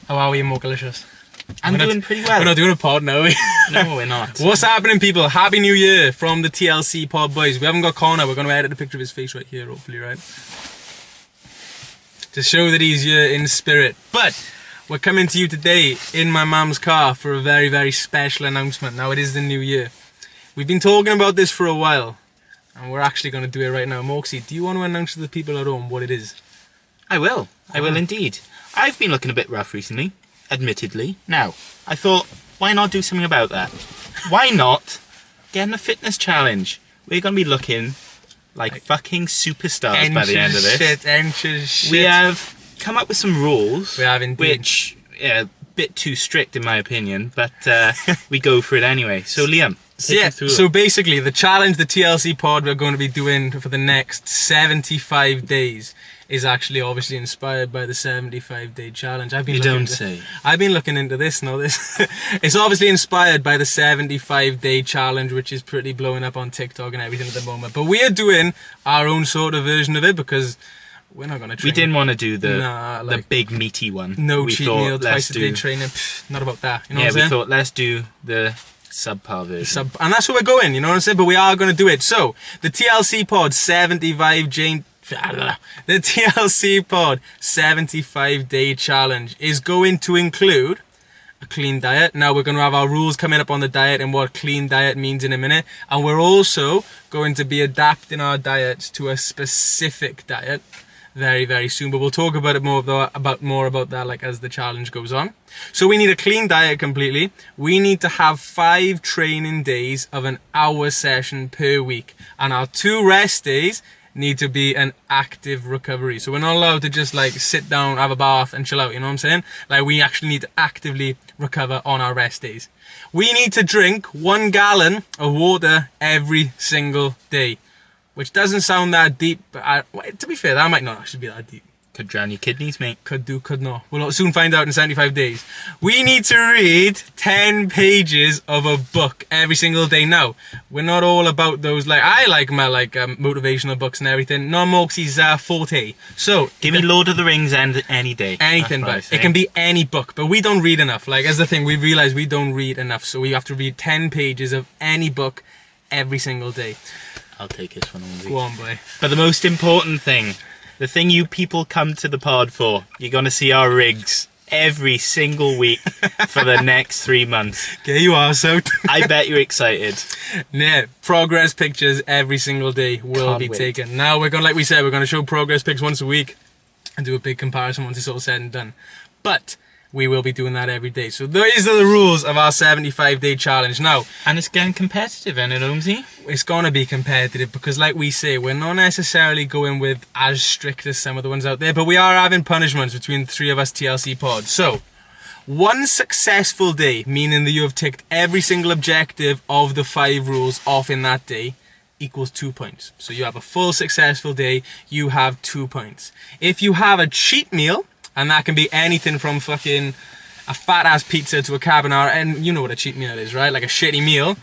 How are we in Mokalicious? I'm doing pretty well. We're not doing a pod now, are we? No, we're not. What's happening, people? Happy New Year from the TLC pod boys. We haven't got Connor. We're going to edit a picture of his face right here, hopefully, right? To show that he's here in spirit. But we're coming to you today in my mum's car for a very, very special announcement. Now, it is the new year. We've been talking about this for a while, and we're actually going to do it right now. Moxie, do you want to announce to the people at home what it is? I will indeed. I've been looking a bit rough recently, admittedly. Now, I thought, why not do something about that? Why not get in a fitness challenge? We're going to be looking like fucking superstars by the end of this. Shit. We have come up with some rules. We have indeed. Which, a bit too strict in my opinion, but we go for it anyway. So Liam, so basically the challenge, the TLC pod we're going to be doing for the next 75 days is actually obviously inspired by the 75-day challenge. I've been looking into this. No, this it's obviously inspired by the 75-day challenge, which is pretty blowing up on TikTok and everything at the moment. But we are doing our own sort of version of it because we're not going to train. We didn't want to do the big meaty one. No cheat meal, twice a day training. Not about that. You know what I'm saying? We thought let's do the subpar version. And that's where we're going, you know what I'm saying? But we are going to do it. So, the TLC pod 75-day challenge is going to include a clean diet. Now, we're going to have our rules coming up on the diet and what clean diet means in a minute. And we're also going to be adapting our diets to a specific diet very, very soon, but we'll talk about it more about that like as the challenge goes on. So we need a clean diet completely. We need to have 5 training days of an hour session per week, and our 2 rest days need to be an active recovery. So we're not allowed to just like sit down, have a bath and chill out, you know what I'm saying? Like we actually need to actively recover on our rest days. We need to drink 1 gallon of water every single day. Which doesn't sound that deep, but to be fair, that might not actually be that deep. Could drown your kidneys, mate. Could do, could not. We'll soon find out in 75 days. We need to read 10 pages of a book every single day. Now, we're not all about those, I like my motivational books and everything. Not Moxie's forte. So, give me Lord of the Rings and any day. Anything, but it can be any book. But we don't read enough. As the thing, we realize we don't read enough. So we have to read 10 pages of any book every single day. I'll take this one on. Go on, boy. But the most important thing, the thing you people come to the pod for, you're going to see our rigs every single week for the next 3 months. Get you arse out. I bet you're excited. Yeah, progress pictures every single day will be taken. Now, we're going to, like we said, we're going to show progress pics once a week and do a big comparison once it's all said and done. But we will be doing that every day. So these are the rules of our 75-day challenge. Now, and it's getting competitive, isn't it, Holmesy? It's going to be competitive because, like we say, we're not necessarily going with as strict as some of the ones out there, but we are having punishments between the 3 of us TLC pods. So, 1 successful day, meaning that you have ticked every single objective of the 5 rules off in that day, equals 2 points. So you have a full successful day, you have 2 points. If you have a cheat meal, and that can be anything from fucking a fat-ass pizza to a carbonara, and you know what a cheat meal is, right? Like a shitty meal.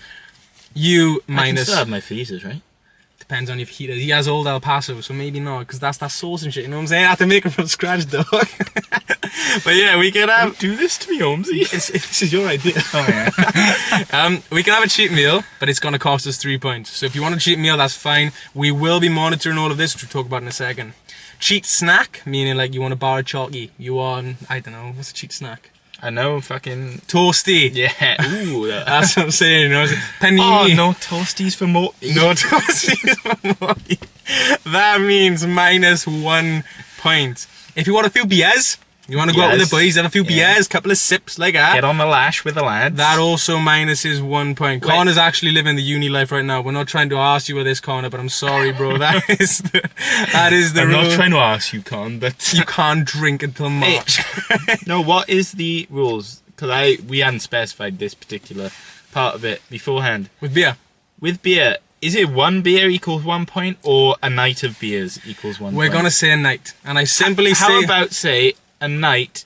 You minus... I can still have my fajitas, right? Depends on your fajitas. He has Old El Paso, so maybe not, because that's that sauce and shit, you know what I'm saying? I have to make it from scratch, dog. But yeah, we can have... Don't do this to me, Holmesy. This is your idea. Oh, yeah. We can have a cheat meal, but it's going to cost us 3 points. So if you want a cheat meal, that's fine. We will be monitoring all of this, which we'll talk about in a second. Cheat snack, meaning like you want a bar of chalky. You want, I don't know, what's a cheat snack? I know, fucking... Toasty. Yeah, ooh. That's what I'm saying, you know. Panini. Oh, no toasties for Morty. No toasties for Morty. That means minus 1 point. If you want a few beers, you want to go out with the boys, have a few beers, couple of sips like that. Get on the lash with the lads. That also minuses 1 point. Connor's actually living the uni life right now. We're not trying to ask you with this, Connor, but I'm sorry, bro. That is the I'm rule. not trying to ask you, Con, but... You can't drink until March. No, what is the rules? Because we hadn't specified this particular part of it beforehand. With beer? With beer. Is it 1 beer equals 1 point, or a night of beers equals 1 point? We're going to say a night. And I simply say... How about say... a night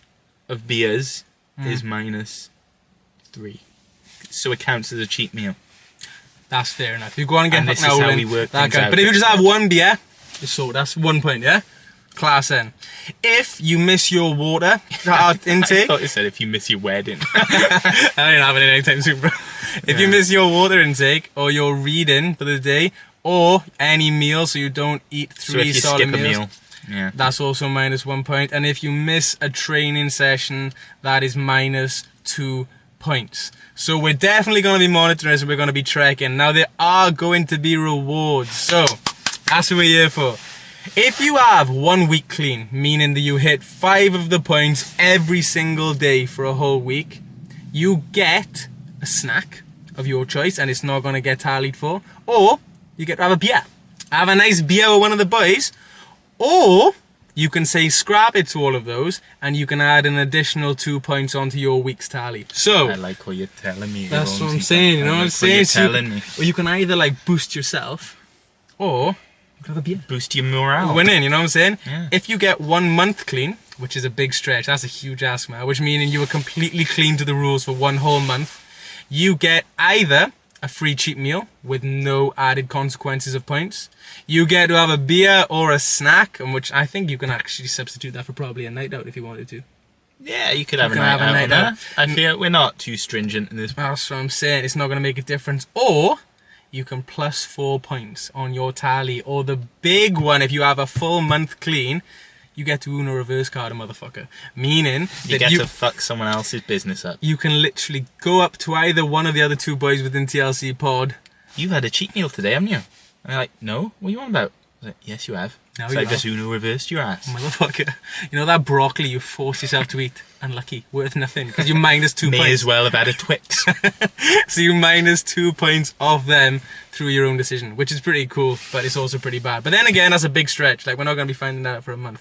of beers is minus 3. So it counts as a cheat meal. That's fair enough. You go on and get and this is how we work things out. But if you just have 1 beer, so that's 1 point, yeah? Class N. If you miss your water intake... I thought you said if you miss your wedding. I don't have it anytime soon, bro. If you miss your water intake or your reading for the day or any meal, so you don't eat three solid meals, yeah, that's also -1 point. And if you miss a training session, that is -2 points. So we're definitely going to be monitoring this and we're going to be tracking. Now there are going to be rewards. So that's what we're here for. If you have 1 week clean, meaning that you hit 5 of the points every single day for a whole week, you get a snack of your choice and it's not going to get tallied for. Or you get to have a beer. Have a nice beer with one of the boys. Or you can say scrap it to all of those and you can add an additional 2 points onto your week's tally. So I like what you're telling me. that's what I'm saying, you know what I'm saying? You're telling me. Well, you can either like boost yourself or you can have a beer. Boost your morale. Winning, you know what I'm saying? Yeah. If you get 1 month clean, which is a big stretch, that's a huge ask, man, which meaning you were completely clean to the rules for 1 whole month, you get either a free cheap meal with no added consequences of points. You get to have a beer or a snack, and which I think you can actually substitute that for probably a night out if you wanted to. Yeah, you could have a night out. I feel we're not too stringent in this. That's what I'm saying. It's not going to make a difference. Or you can plus 4 points on your tally. Or the big one, if you have a full month clean, you get to Uno reverse card a motherfucker. Meaning you that get to fuck someone else's business up. You can literally go up to either one of the other 2 boys within TLCpod. You've had a cheat meal today, haven't you? And they're like, no, what are you on about? I was like, yes, you have. No, so you I've just Uno reversed your ass. Motherfucker. You know that broccoli you forced yourself to eat? Unlucky. Worth nothing. Because you -2 May points. as well have had a Twix. So you -2 points off them through your own decision. Which is pretty cool, but it's also pretty bad. But then again, that's a big stretch. Like, we're not going to be finding that out for a month.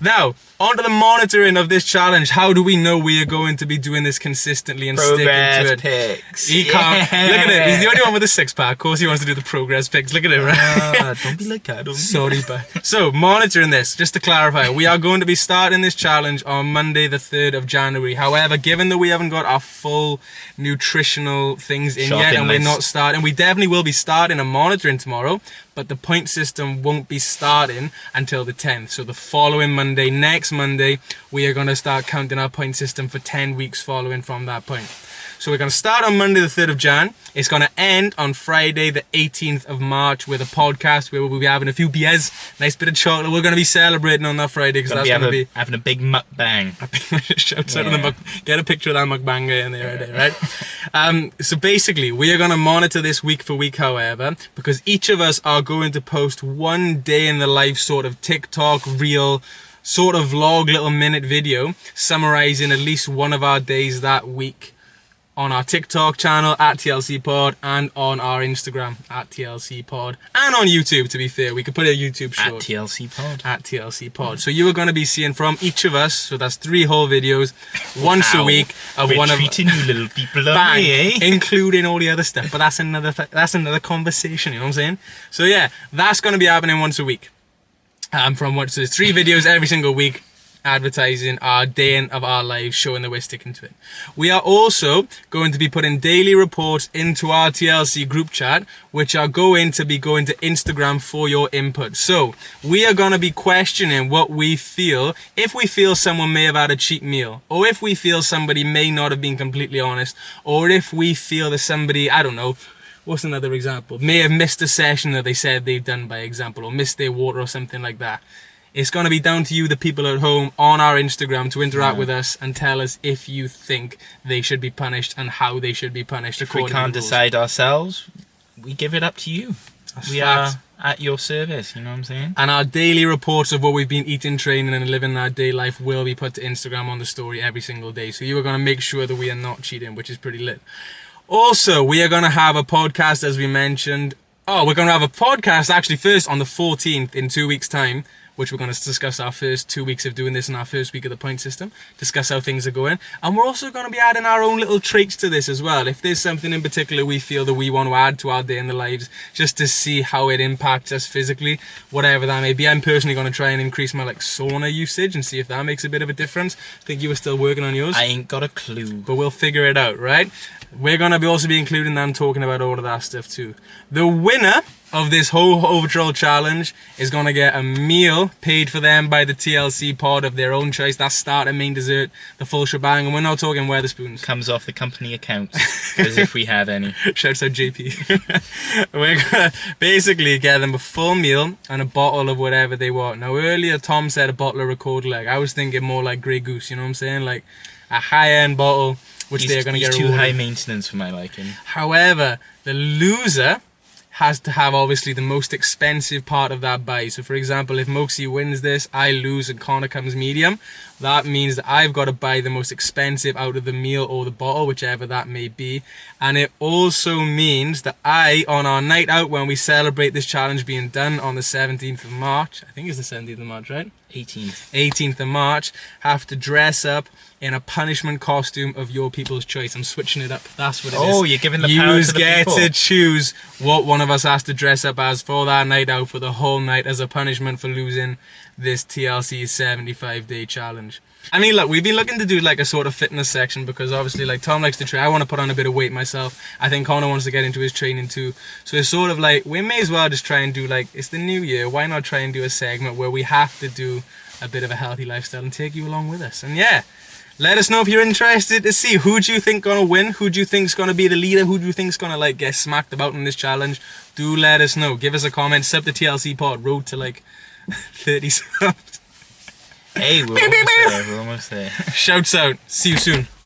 Now, onto the monitoring of this challenge. How do we know we are going to be doing this consistently and sticking to it? Pics. He can't. Look at him. He's the only one with a 6-pack. Of course he wants to do the progress pics. Look at him, right? Don't be like that. Sorry, but so monitoring this, just to clarify, we are going to be starting this challenge on Monday the 3rd of January. However, given that we haven't got our full nutritional things in yet and we're not starting, we definitely will be starting a monitoring tomorrow, but the point system won't be starting until the 10th. So the following Monday, next Monday, we are going to start counting our point system for 10 weeks following from that point. So we're going to start on Monday the 3rd of Jan. It's going to end on Friday the 18th of March with a podcast where we'll be having a few beers, nice bit of chocolate. We're going to be celebrating on that Friday because that's going to be having a big mukbang. Shouts out of the get a picture of that mukbanger in there, right? So basically, we are going to monitor this week for week, however, because each of us are going to post 1 day in the life sort of TikTok, reel, sort of vlog, little minute video summarizing at least one of our days that week on our TikTok channel at TLCpod and on our Instagram at TLCpod and on YouTube, to be fair. We could put a YouTube short. At TLCpod. At TLCpod. So you are going to be seeing from each of us, so that's 3 whole videos, once a week of We're one of treating you little people bang, eh? including all the other stuff. But that's another conversation, you know what I'm saying? So yeah, that's going to be happening once a week. So there's 3 videos every single week advertising our day of our lives, showing that we're sticking to it. We are also going to be putting daily reports into our TLC group chat, which are going to Instagram for your input. So we are going to be questioning what we feel, if we feel someone may have had a cheat meal, or if we feel somebody may not have been completely honest, or if we feel that somebody, I don't know, what's another example, may have missed a session that they said they've done, by example, or missed their water or something like that. It's going to be down to you, the people at home, on our Instagram to interact with us and tell us if you think they should be punished and how they should be punished. If we can't decide ourselves, we give it up to you. We are at your service, you know what I'm saying? And our daily reports of what we've been eating, training and living our day life will be put to Instagram on the story every single day. So you are going to make sure that we are not cheating, which is pretty lit. Also, we are going to have a podcast, as we mentioned. Oh, we're going to have a podcast actually first on the 14th in 2 weeks' time, which we're going to discuss our first 2 weeks of doing this in our first week of the point system, discuss how things are going. And we're also going to be adding our own little traits to this as well. If there's something in particular we feel that we want to add to our day in the lives, just to see how it impacts us physically, whatever that may be. I'm personally going to try and increase my sauna usage and see if that makes a bit of a difference. I think you were still working on yours. I ain't got a clue. But we'll figure it out, right? We're going to also be including them, talking about all of that stuff too. The winner of this whole overall challenge is going to get a meal paid for them by the TLC pod of their own choice. That's starter, main, dessert, the full shebang. And we're not talking Wetherspoons. Comes off the company accounts, as if we have any. Shouts out JP. We're going to basically get them a full meal and a bottle of whatever they want. Now, earlier Tom said a bottle of Record Leg. I was thinking more like Grey Goose, you know what I'm saying? Like a high-end bottle, which they're going to get too high maintenance for my liking. However, the loser has to have obviously the most expensive part of that buy. So for example, if Moxie wins this, I lose and Connor comes medium. That means that I've got to buy the most expensive out of the meal or the bottle, whichever that may be. And it also means that I, on our night out when we celebrate this challenge being done on the 17th of March, I think it's the 17th of March, right? 18th of March, have to dress up in a punishment costume of your people's choice. I'm switching it up. That's what it is. Oh, you're giving the power to the people. You get to choose what one of us has to dress up as for that night out, for the whole night, as a punishment for losing this TLC 75-day challenge. I mean, look, we've been looking to do like a sort of fitness section because obviously, like, Tom likes to train. I want to put on a bit of weight myself. I think Connor wants to get into his training too. So it's sort of like, we may as well just try and do, like, it's the new year. Why not try and do a segment where we have to do a bit of a healthy lifestyle and take you along with us? And yeah, let us know if you're interested to see who do you think gonna win, who do you think's gonna be the leader, who do you think's gonna like get smacked about in this challenge. Do let us know. Give us a comment. Sub the TLC pod. Road to like 30 subs. Hey, we're almost there. Shouts out. See you soon.